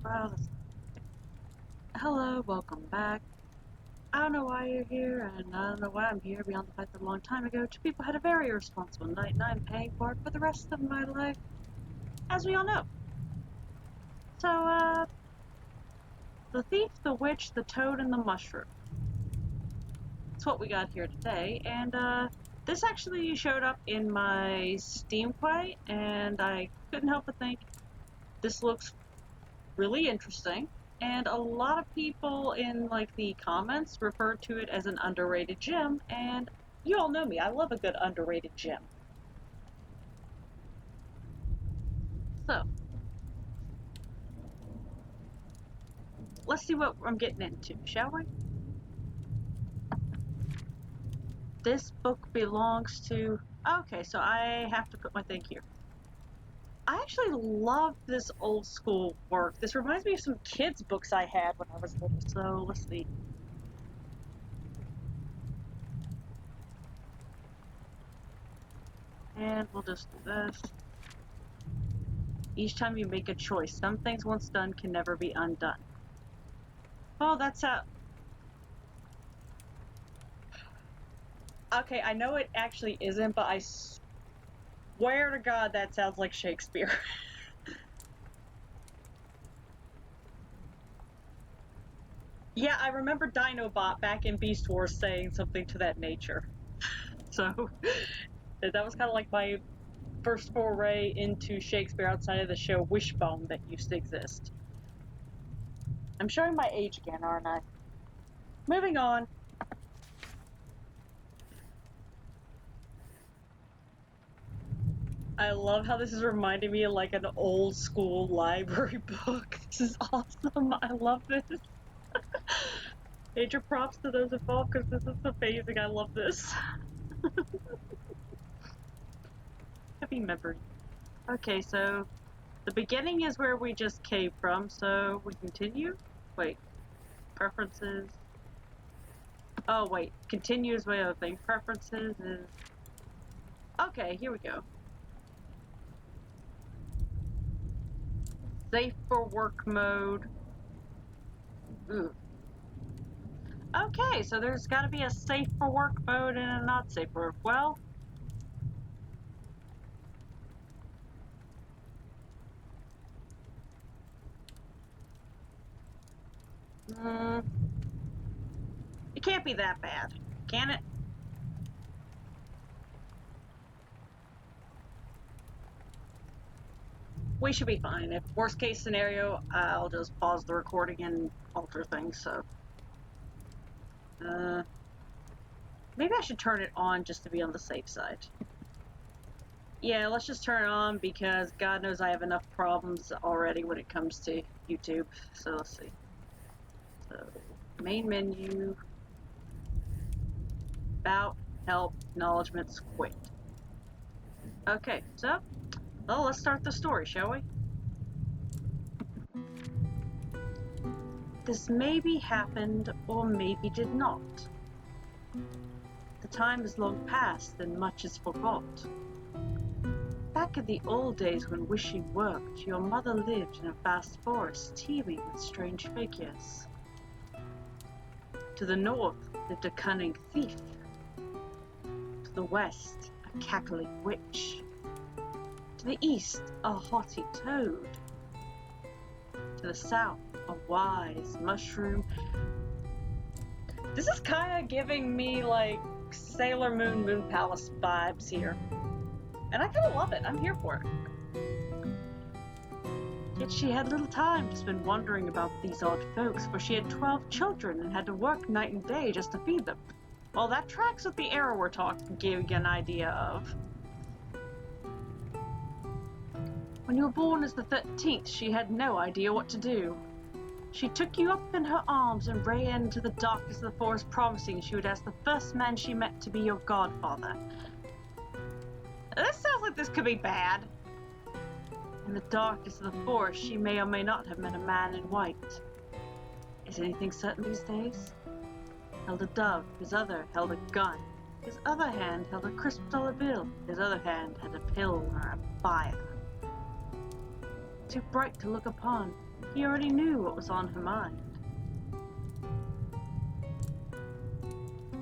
Well, hello, welcome back. I don't know why you're here, and I don't know why I'm here beyond the fact that a long time ago, two people had a very irresponsible night, and I'm paying for it for the rest of my life, as we all know. So, the thief, the witch, the toad, and the mushroom. That's what we got here today, and, this actually showed up in my Steam play, and I couldn't help but think, this looks really interesting. And a lot of people in like the comments refer to it as an underrated gem, and you all know me, I love a good underrated gem. So, let's see what I'm getting into, shall we? This book belongs to... Okay, so I have to put my thing here. I actually love this old school work. This reminds me of some kids' books I had when I was little, so let's see. And we'll just do this. Each time you make a choice, some things once done can never be undone. Oh, that's how... Okay, I know it actually isn't, but I swear to God that sounds like Shakespeare. Yeah, I remember Dinobot back in Beast Wars saying something to that nature. So, that was kind of like my first foray into Shakespeare outside of the show Wishbone that used to exist. I'm showing my age again, aren't I? Moving on. I love how this is reminding me of like an old school library book. This is awesome. I love this. Major props to those involved because this is amazing. I love this. Happy memory. Okay, so the beginning is where we just came from, so we continue? Wait, preferences. Oh, wait, continue is my other thing. Preferences is... Okay, here we go. Safe for work mode. Ooh. Okay, so there's got to be a safe for work mode and a not safe for work. Well, it can't be that bad, can it? We should be fine. If worst case scenario, I'll just pause the recording and alter things, so. Maybe I should turn it on just to be on the safe side. Yeah, let's just turn it on because God knows I have enough problems already when it comes to YouTube. So let's see. So, main menu, about, help, acknowledgements, quit. Okay, so, well, let's start the story, shall we? This maybe happened or maybe did not. The time is long past and much is forgot. Back in the old days when wishing worked, your mother lived in a vast forest teeming with strange figures. To the north lived a cunning thief. To the west, a cackling witch. To the east, a haughty toad. To the south, a wise mushroom. This is kind of giving me like Sailor Moon Moon Palace vibes here. And I kind of love it. I'm here for it. Yet she had little time to spend wondering about these odd folks, for she had 12 children and had to work night and day just to feed them. Well, that tracks with the era we're giving you an idea of. When you were born as the 13th, she had no idea what to do. She took you up in her arms and ran into the darkness of the forest, promising she would ask the first man she met to be your godfather. This sounds like this could be bad. In the darkness of the forest, she may or may not have met a man in white. Is anything certain these days? Held a dove, his other held a gun. His other hand held a crisp dollar bill. His other hand had a pill or a fire. Too bright to look upon, He already knew what was on her mind.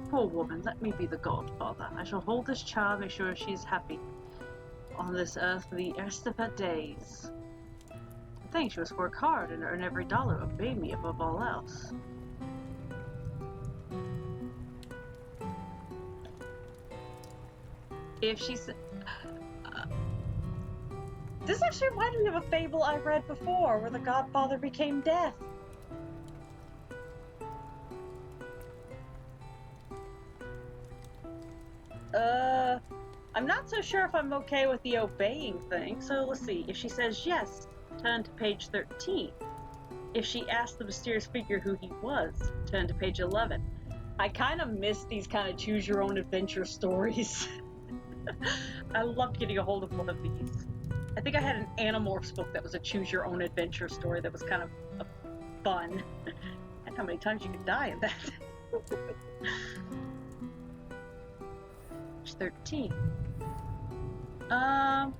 Poor woman, let me be the godfather. I shall hold this child, make sure she is happy on this earth for the rest of her days. I think she must work hard and earn every dollar, obey me above all else. If she's... this actually reminded me of a fable I read before, where the godfather became deaf. I'm not so sure if I'm okay with the obeying thing, so let's see. If she says yes, turn to page 13. If she asks the mysterious figure who he was, turn to page 11. I kind of miss these kind of choose-your-own-adventure stories. I love getting a hold of one of these. I think I had an Animorphs book that was a choose-your-own-adventure story that was kind of fun. And how many times you could die in that. Page 13. I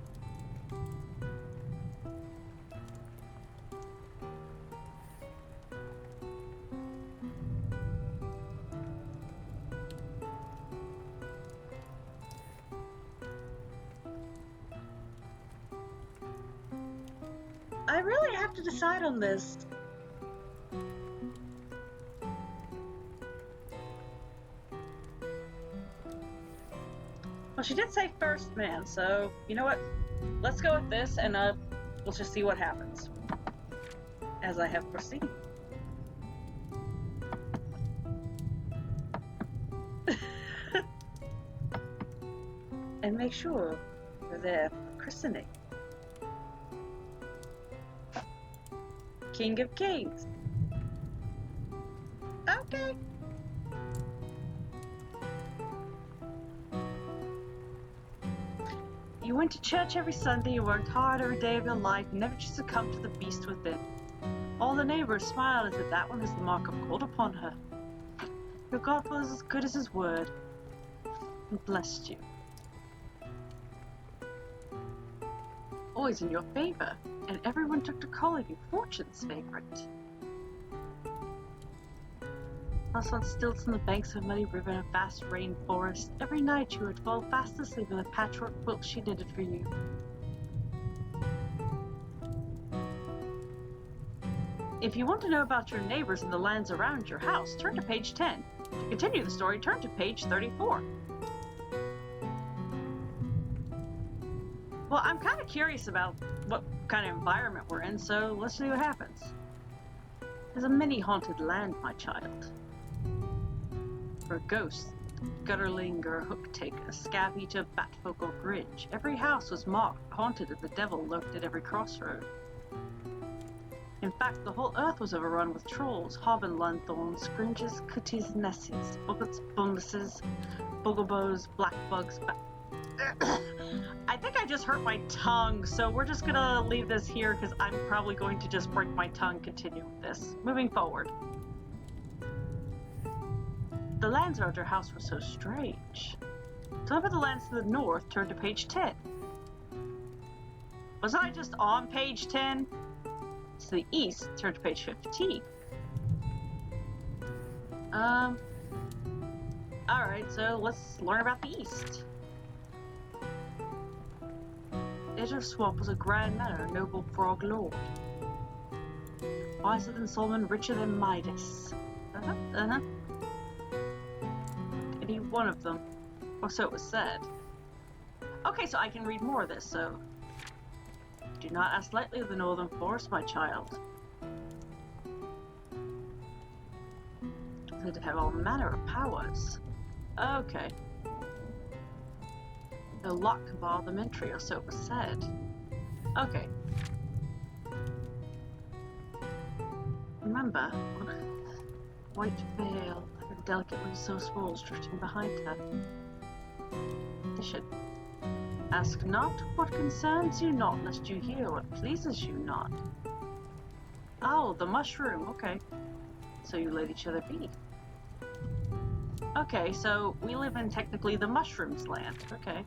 really have to decide on this. Well, she did say first man, so you know what? Let's go with this, and we'll just see what happens. As I have foreseen. And make sure you're there for christening. King of Kings. Okay. You went to church every Sunday, you worked hard every day of your life, and never just succumbed to the beast within. All the neighbors smiled as if that one is the mark of called upon her. Your God was as good as his word, and blessed you. Always in your favor, and everyone took to calling you Fortune's favorite. House on stilts on the banks of a muddy river in a vast rainforest. Every night you would fall fast asleep in the patchwork quilt she knitted for you. If you want to know about your neighbors and the lands around your house, turn to page 10. To continue the story, turn to page 34. Well, I'm kind of curious about what kind of environment we're in, so let's see what happens. There's a many haunted land, my child. For a ghost, gutterling or hook-taker, scab-eater, batfolk or grinch, every house was marked, haunted, and the devil lurked at every crossroad. In fact, the whole earth was overrun with trolls, hobbenlanthorns, scringes, cooties, nessies, buggets, bumbuses, bugglebos, blackbugs, I think I just hurt my tongue, so we're just gonna leave this here because I'm probably going to just break my tongue continuing this. Moving forward. The lands around your house were so strange. To look at the lands to the north, turn to page 10. Wasn't I just on page 10? To the east, turn to page 15. Alright, so let's learn about the east. Edge of Swamp was a grand manor, a noble frog lord. Wiser than Solomon, richer than Midas. Any one of them. Or so it was said. Okay, so I can read more of this, so... Do not ask lightly of the northern forest, my child. They have all manner of powers. Okay. No lot can bar them entry, or so it was said. Okay. Remember, white veil, like a delicate wind so swirls drifting behind her. They should ask not what concerns you not, lest you hear what pleases you not. Oh, the mushroom, okay. So you let each other be. Okay, so we live in technically the mushrooms land, okay.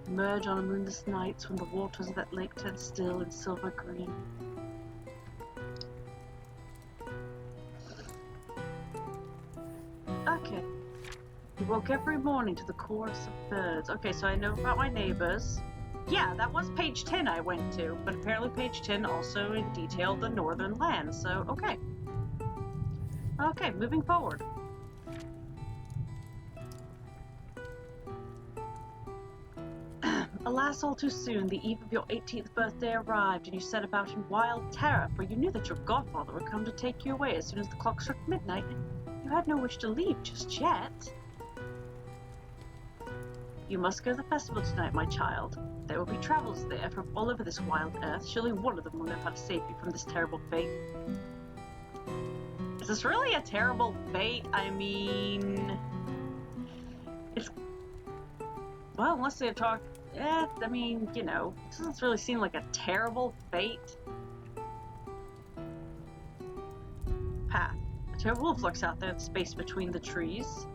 Emerge on moonless nights when the waters of that lake turn still and silver green. Okay. You woke every morning to the chorus of birds. Okay, so I know about my neighbors. Yeah, that was page 10 I went to, but apparently page 10 also detailed the northern lands, so okay. Okay, moving forward. Alas, all too soon, the eve of your 18th birthday arrived, and you set about in wild terror, for you knew that your godfather would come to take you away as soon as the clock struck midnight. You had no wish to leave just yet. You must go to the festival tonight, my child. There will be travelers there from all over this wild earth. Surely one of them will know how to save you from this terrible fate. Is this really a terrible fate? I mean... It's... Well, unless they talk... I mean, you know, it doesn't really seem like a terrible fate. Path. A terrible wolf lurks out there in space between the trees.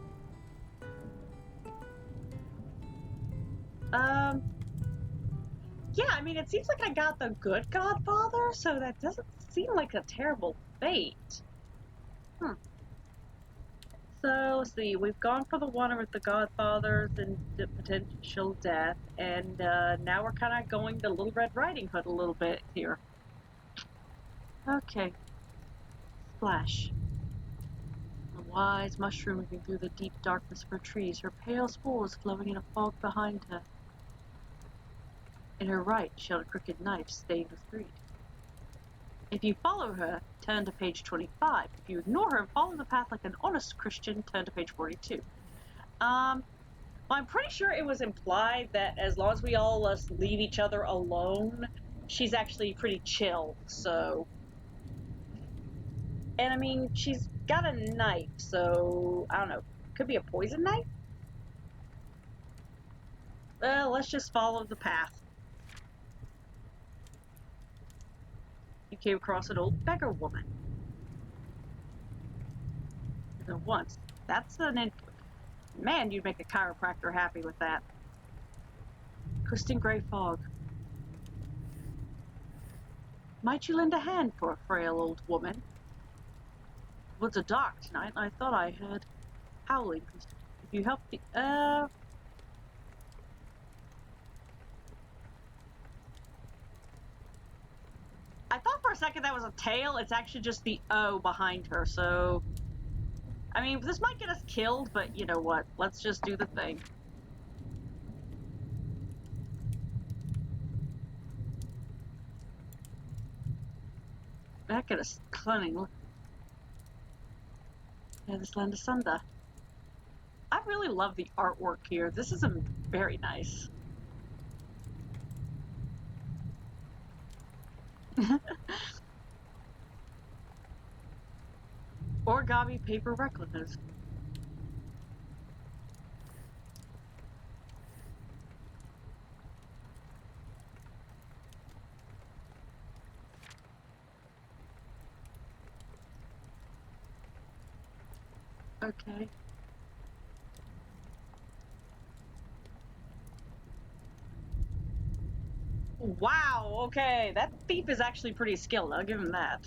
Yeah, I mean, it seems like I got the good godfather, so that doesn't seem like a terrible fate. So, let's see, we've gone for the one with the godfathers and the potential death, and now we're kind of going to Little Red Riding Hood a little bit here. Okay. Splash. A wise mushroom moving through the deep darkness of her trees, her pale spores flowing in a fog behind her. In her right, she held a crooked knife stained with greed. If you follow her, turn to page 25. If you ignore her and follow the path like an honest Christian, turn to page 42. Well, I'm pretty sure it was implied that as long as we all leave each other alone, she's actually pretty chill, so... And I mean, she's got a knife, so, I don't know, could be a poison knife? Well, let's just follow the path. You came across an old beggar woman. And once. That's an... Man, you'd make a chiropractor happy with that. Twisting gray fog. Might you lend a hand for a frail old woman? The woods are dark tonight, and I thought I heard howling. If you help me... I thought for a second that was a tail. It's actually just the O behind her, so... I mean, this might get us killed, but you know what? Let's just do the thing. Back at us, cunning. Yeah, this land asunder. I really love the artwork here. This is very nice. Origami paper replicas. Okay. Wow, okay. That thief is actually pretty skilled. I'll give him that.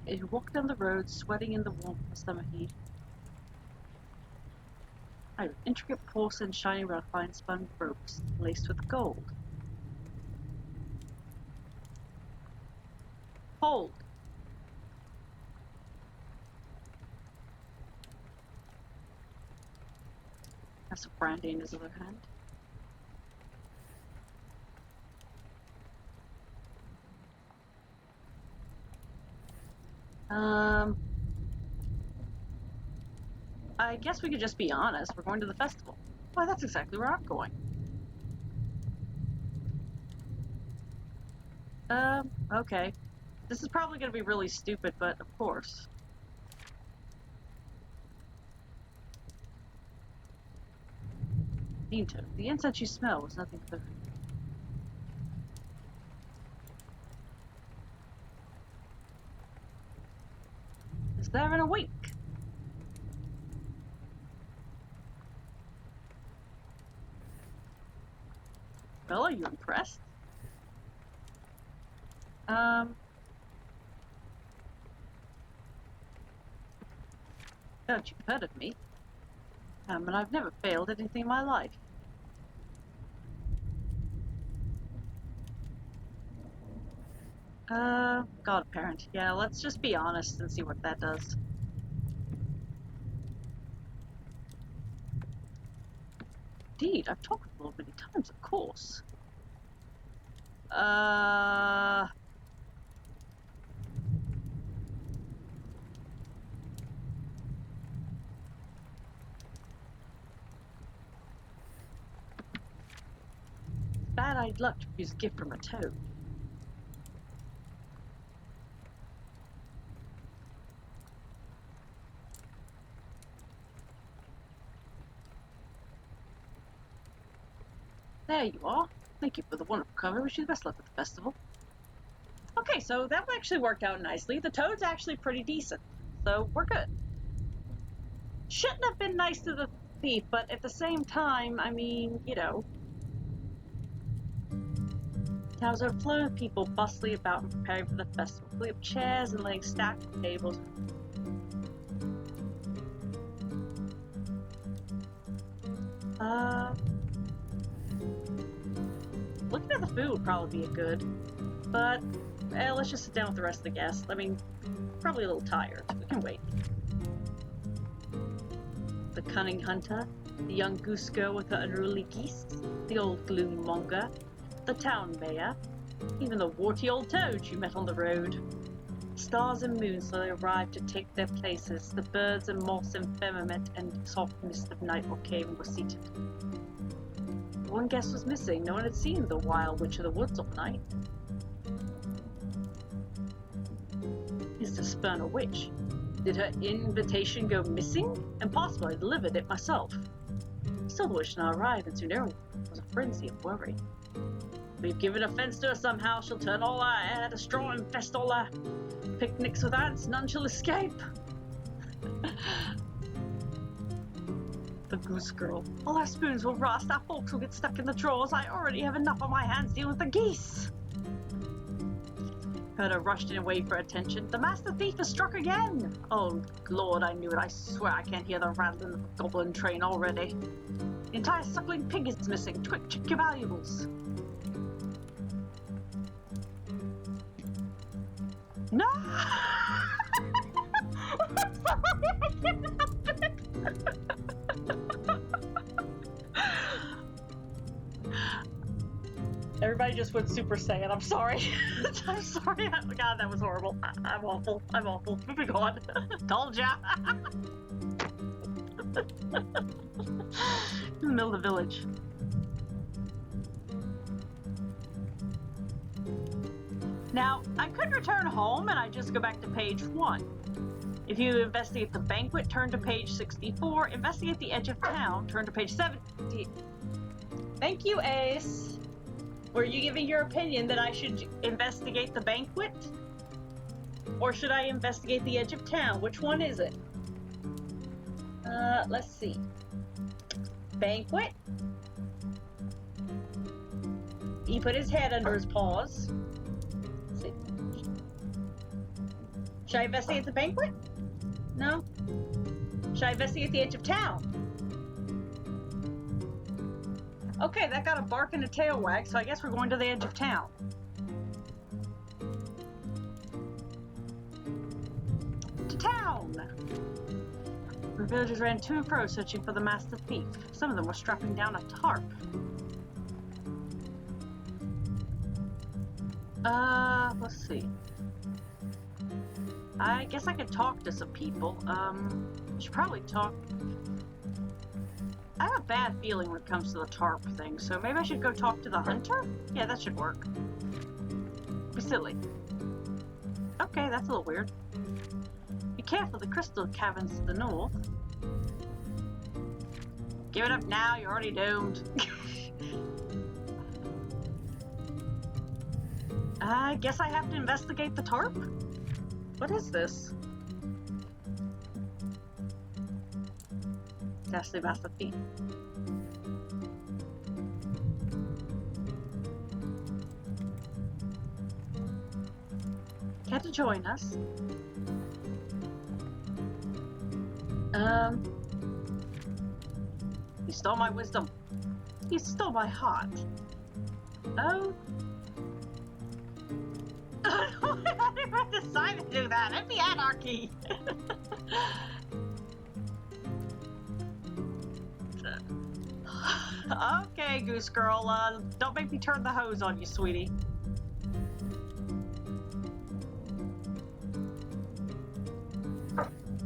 You walk down the road, sweating in the warmth of summer heat. Intricate porcelain shining around fine spun ropes, laced with gold. Hold. That's a brandy in his other hand. I guess we could just be honest. We're going to the festival. Well, that's exactly where I'm going. Okay. This is probably going to be really stupid, but of course. Bean toad. The incense you smell was nothing but... Is there in a week? Well, are you impressed? Don't you've heard of me? And I've never failed at anything in my life. Godparent. Yeah, let's just be honest and see what that does. Indeed, I've talked with Lord many times, of course. Bad I'd luck to refuse a gift from a toad. There you are. Thank you for the wonderful cover. Wish you the best luck with the festival. Okay, so that actually worked out nicely. The toad's actually pretty decent, so we're good. Shouldn't have been nice to the thief, but at the same time, I mean, you know. Towns overflow with people bustling about and preparing for the festival, pulling up chairs and laying stacked tables. Looking at the food would probably be a good, but let's just sit down with the rest of the guests. I mean, probably a little tired. We can wait. The cunning hunter, the young goose girl with her unruly geese, the old gloom monger, the town mayor, even the warty old toad you met on the road. Stars and moons slowly arrived to take their places. The birds and moss and firmament and soft mist of night or cave were seated. One guest was missing. No one had seen the wild witch of the woods all night. Is to spurn a witch? Did her invitation go missing? Impossible, I delivered it myself. Still the witch did not arrive, and soon everyone was a frenzy of worry. We've given offense to her somehow. She'll turn all our air to straw and infest all our picnics with ants. None shall escape. The goose girl. All our spoons will rust. Our forks will get stuck in the drawers. I already have enough on my hands dealing with the geese. Herder rushed in away for attention. The master thief has struck again. Oh, Lord, I knew it. I swear I can't hear the rattling of the goblin train already. The entire suckling pig is missing. Quick, check your valuables. No! I'm sorry, I can't help it. Everybody just went Super Saiyan. I'm sorry. I'm sorry. Oh, God, that was horrible. I'm awful. I'm awful. Moving on. Told ya. In the middle of the village. Now, I could return home and I just go back to page 1. If you investigate the banquet, turn to page 64. Investigate the edge of town, turn to page 70. Thank you, Ace. Were you giving your opinion that I should investigate the banquet? Or should I investigate the edge of town? Which one is it? Let's see. Banquet. He put his head under his paws. Let's see. Should I investigate the banquet? No? Should I investigate the edge of town? Okay, that got a bark and a tail wag, so I guess we're going to the edge of town. To town! The villagers ran to and fro searching for the master thief. Some of them were strapping down a tarp. Let's see. I guess I could talk to some people. I should probably talk... I have a bad feeling when it comes to the tarp thing, so maybe I should go talk to the hunter? Yeah, that should work. Be silly. Okay, that's a little weird. Be careful, the crystal caverns to the north. Give it up now, you're already doomed. I guess I have to investigate the tarp? What is this? Ghastly Master Thief. Care to join us? You stole my wisdom. You stole my heart. Oh. I didn't decide to do that. It'd be anarchy. Okay, Goose Girl. Don't make me turn the hose on you, sweetie.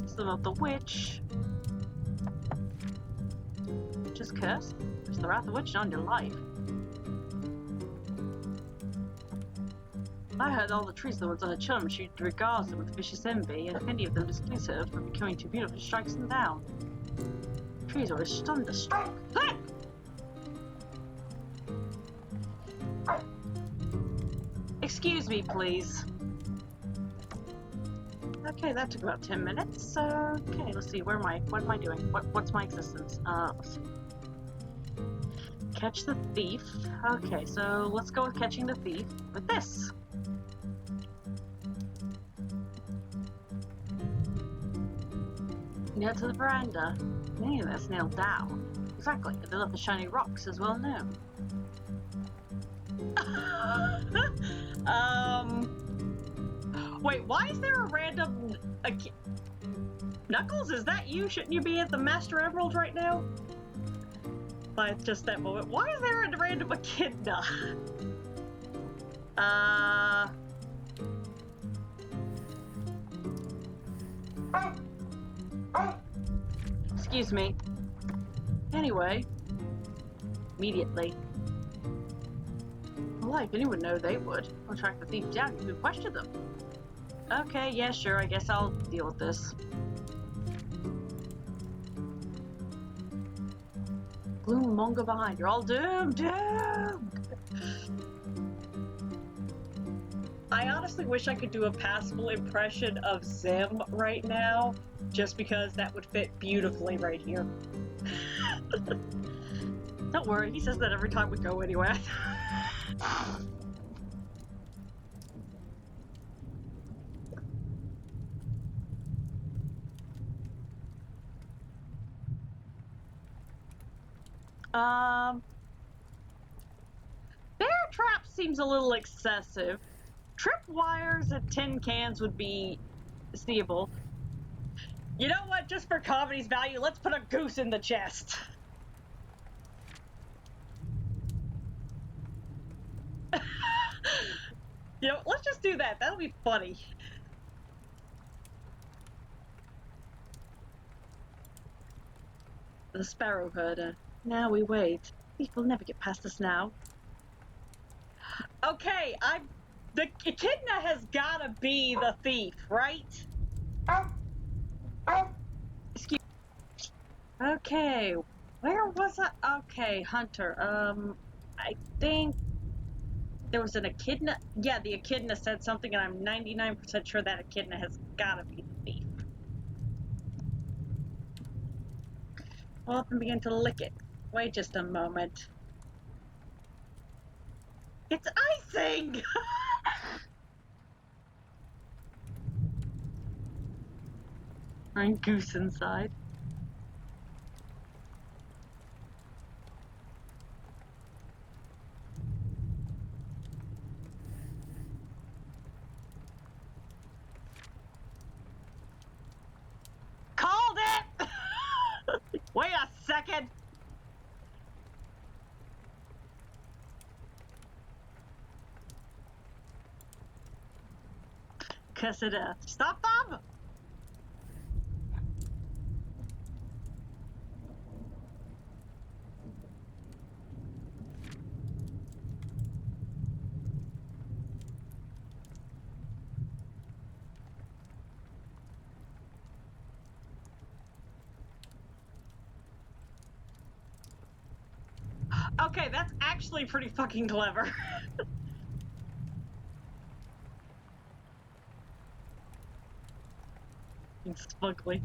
Still not the witch. Just cursed. There's the wrath of witch on your life. I heard all the trees the woods on her children. She regards them with vicious envy, and if any of them displease her for becoming too beautiful, she strikes them down. Trees are thunderstruck. Excuse me, please. Okay, that took about 10 minutes. Okay, let's see. Where am I? What am I doing? What's my existence? Let's see. Catch the thief. Okay, so let's go with catching the thief with this. Nailed to the veranda. Many of that's nailed down. Exactly. They love the shiny rocks as well known. Wait, why is there a random... Knuckles, is that you? Shouldn't you be at the Master Emerald right now? By just that moment. Why is there a random echidna? Excuse me. Anyway. Immediately. Well, if anyone would know, they would. I'll track the thief down. You could question them. Okay, yeah, sure. I guess I'll deal with this. Gloom Mongo behind. You're all doomed. Doomed. I honestly wish I could do a passable impression of Zim right now, just because that would fit beautifully right here. Don't worry, he says that every time we go anywhere. Bear trap seems a little excessive. Trip wires and tin cans would be seeable. You know what? Just for comedy's value, let's put a goose in the chest. You know, let's just do that. That'll be funny. The sparrow herder. Now we wait. Thief will never get past us now. Okay, the echidna has gotta be the thief, right? Excuse. Okay, where was I? Okay, Hunter. I think there was an echidna. Yeah, the echidna said something, and I'm 99% sure that echidna has gotta be the thief. Well, up and begin to lick it. Wait just a moment. It's icing! I'm goose inside. Called it! Wait a second! Cassida. Stop them! Okay, that's actually pretty fucking clever. It's fugly.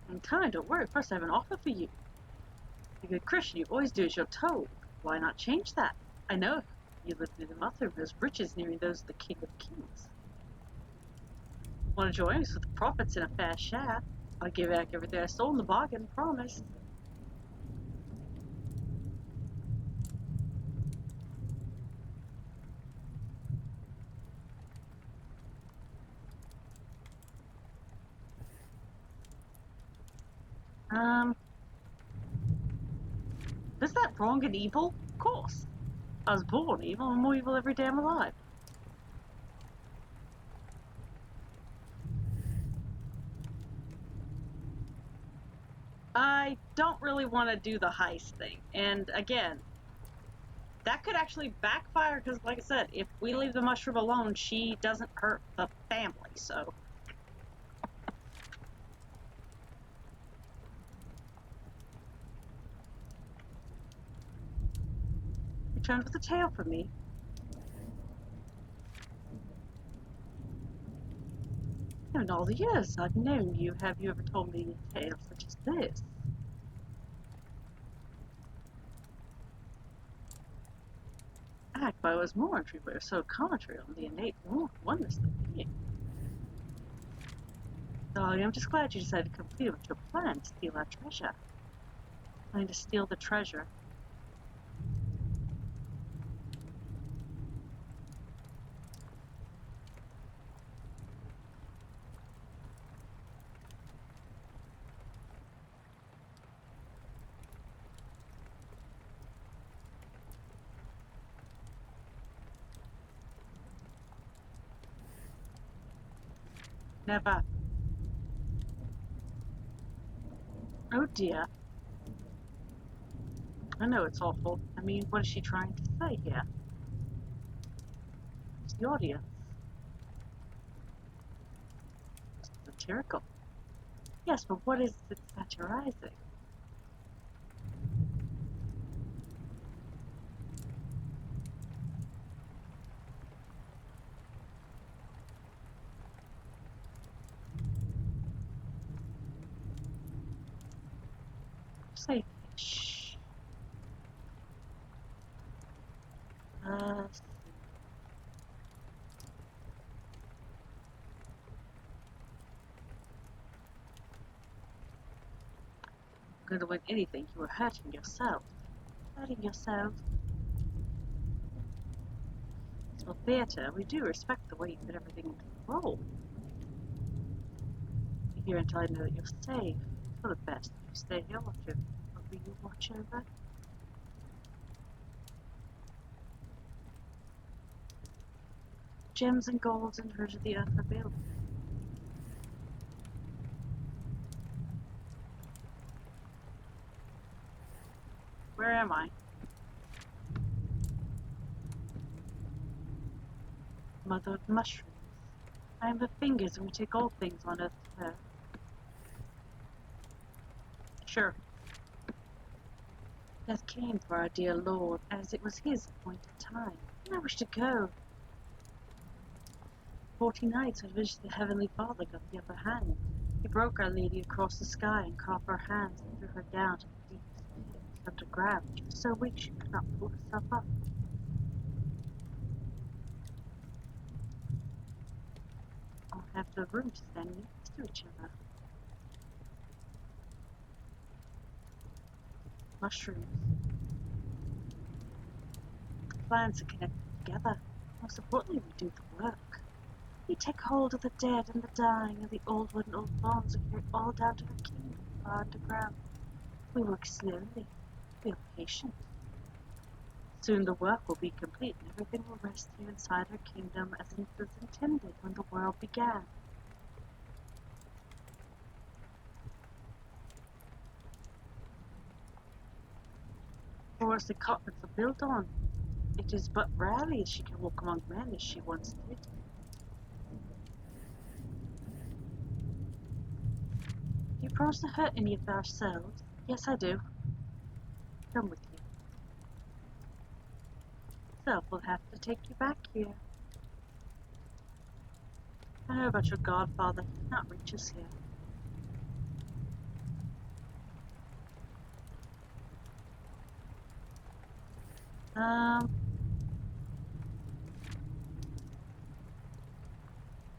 I'm kind, don't worry. First, I have an offer for you. You're a good Christian, you always do as you're told. Why not change that? I know you live near the mother of those riches nearing those of the King of Kings. Want to join us with the profits in a fair share? I'll give back everything I stole in the bargain, promise. Is that wrong and evil? Of course. I was born evil and more evil every day I'm alive. I don't really want to do the heist thing. And again, that could actually backfire because, like I said, if we leave the mushroom alone, she doesn't hurt the family, so. Returned with a tale for me. In all the years I've known you, have you ever told me a tale such as this? Act by was more entry, but so contrary on the innate oneness of being. Darling, I'm just glad you decided to complete with your plan to steal our treasure. Planning to steal the treasure. Never. Oh dear. I know it's awful. I mean, what is she trying to say here? It's the audience. It's satirical. Yes, but what is it satirizing? Say, shh. Uh, going to win anything, you are hurting yourself. Hurting yourself. For theatre, we do respect the way you put everything into the role. You're here until I know that you're safe. For the best, you stay here, what will you watch over? Gems and golds and treasure the earth available. Where am I? Mother of mushrooms. I am the fingers and we take all things on earth to her. Sure. Death came for our dear Lord, as it was his appointed time. And I wish to go. 40 nights had wished the Heavenly Father got the upper hand. He broke Our Lady across the sky and caught her hands and threw her down to the deepest pit underground. She was so weak she could not pull herself up. All have the room to stand next to each other. Mushrooms. Plans are connected together. Most importantly, we do the work. We take hold of the dead and the dying, and the old wood and old bones and carry all down to her kingdom far underground. We work slowly. We are patient. Soon the work will be complete, and everything will rest here inside her kingdom as it was intended when the world began. For as the continents are built on, it is but rarely she can walk among men as she once did. promise to hurt any of ourselves? Yes, I do. Come with you. So, we'll have to take you back here. I know about your godfather. He cannot reach us here.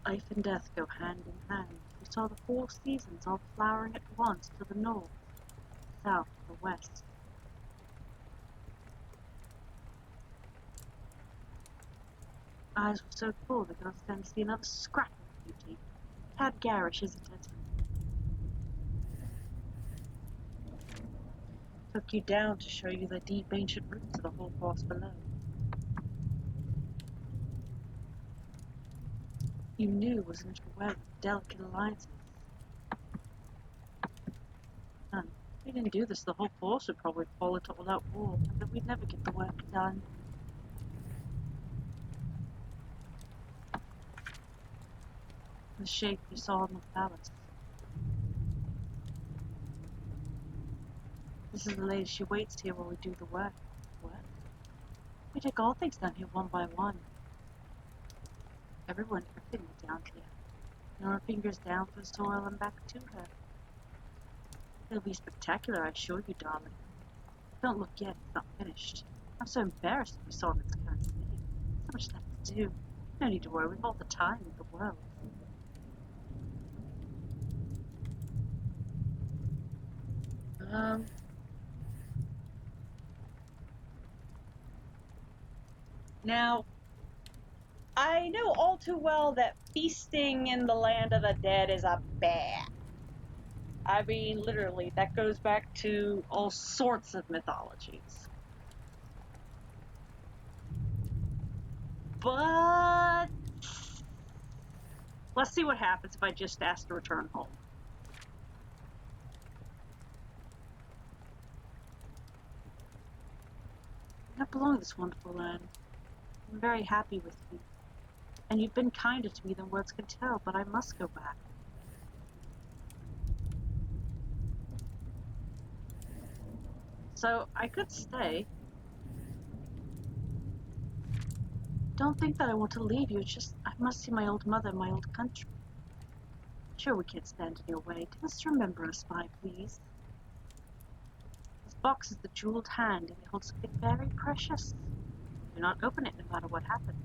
Life and death go hand in hand. We saw the 4 seasons all flowering at once to the north, south, the west. Eyes were so full they couldn't stand to see another scrap of beauty. Tad garish, isn't it? Took you down to show you the deep ancient roots of the whole forest below. You knew was interwoven with delicate alliances. None. If we didn't do this, the whole force would probably fall into all-out war, and then we'd never get the work done. The shape you saw in the palace. This is the lady. She waits here while we do the work. What? We take all things down here one by one. Everything went down here. And her fingers down through the soil and back to her. It'll be spectacular, I assure you, darling. Don't look yet, it's not finished. I'm so embarrassed if we saw this kind of thing. So much left to do. No need to worry, we've all the time in the world. Now, I know all too well that feasting in the land of the dead is a bad. I mean, literally, that goes back to all sorts of mythologies. But let's see what happens if I just ask to return home. I don't belong to this wonderful land. I'm very happy with you. And you've been kinder to me than words can tell, but I must go back. So, I could stay. Don't think that I want to leave you, it's just I must see my old mother and my old country. Sure, we can't stand in your way. Just remember us by, please. This box is the jeweled hand, and it holds something very precious. Do not open it no matter what happens.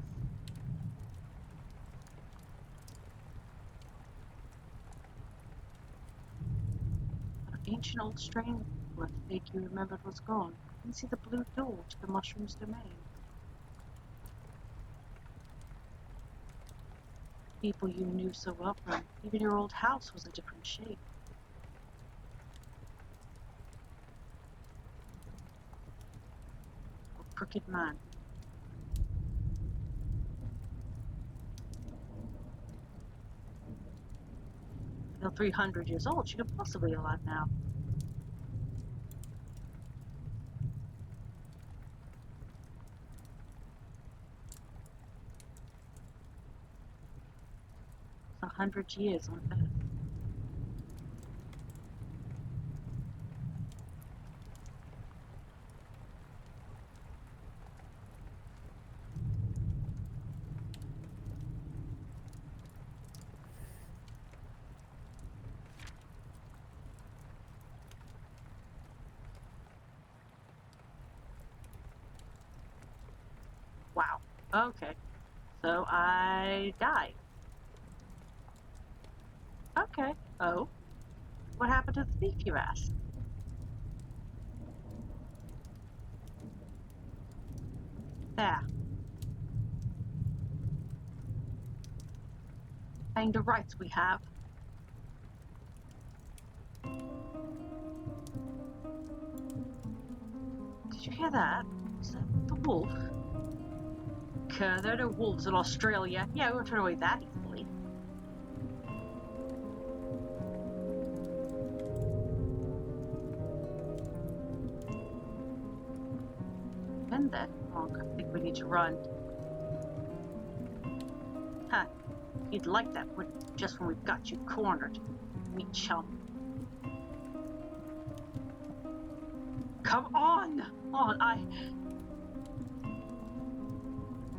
An ancient old strain worth fake you remembered was gone. You can see the blue door to the mushroom's domain. People you knew so well from, even your old house was a different shape. A crooked man. Though 300 years old, she could possibly be alive now. It's 100 years on Earth. Wow. Okay. So I died. Okay. Oh. What happened to the thief, you ask? There. Paying the rights we have. Did you hear that? Is that the wolf? There are no wolves in Australia. Yeah, we won't turn away that easily. Been there long. I think we need to run. Huh. You'd like that, wouldn't you? Just when we've got you cornered. Me chum. Come on!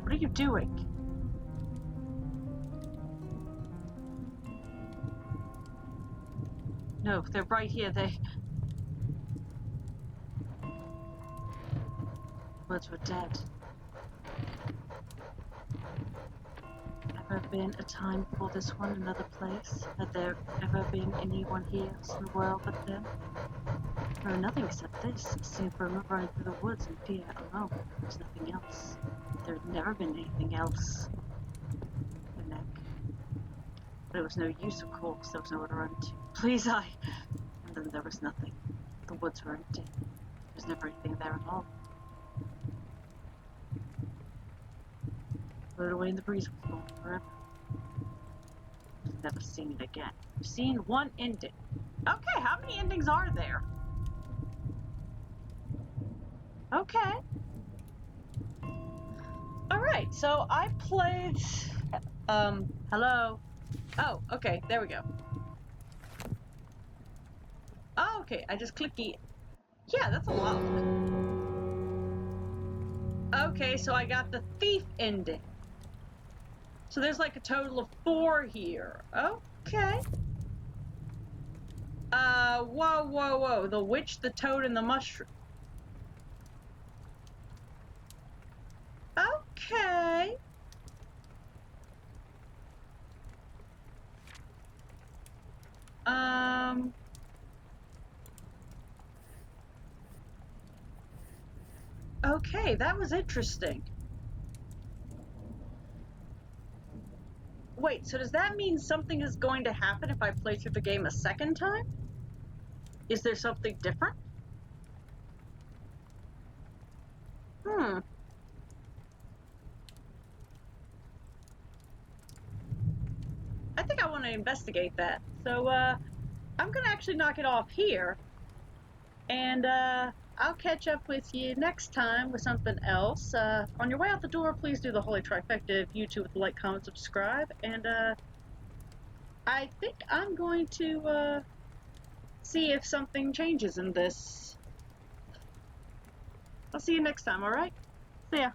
What are you doing? No, they're right here. The woods were dead. Ever been a time before this one, another place? Had there ever been anyone here else in the world but them? No, nothing except this. A scene from running through the woods in fear alone. There's nothing else. There had never been anything else. The neck. But it was no use, of course. There was nowhere to run to. Please, And then there was nothing. The woods were empty. There was never anything there at all. Floated away in the breeze, was gone forever. I've never seen it again. We've seen one ending. Okay, how many endings are there? Okay. Alright, so I played... Hello? Oh, okay, there we go. Oh, okay, I just click E. Yeah, that's a lot. Okay, so I got the thief ending. So there's like a total of 4 here. Okay. Whoa. The witch, the toad, and the mushroom. Okay. Okay, that was interesting. Wait, so does that mean something is going to happen if I play through the game a second time? Is there something different? I think I want to investigate that. So, I'm gonna actually knock it off here. And, I'll catch up with you next time with something else. On your way out the door, please do the holy trifecta of YouTube with like, comment, subscribe. And, I think I'm going to, see if something changes in this. I'll see you next time, alright? See ya.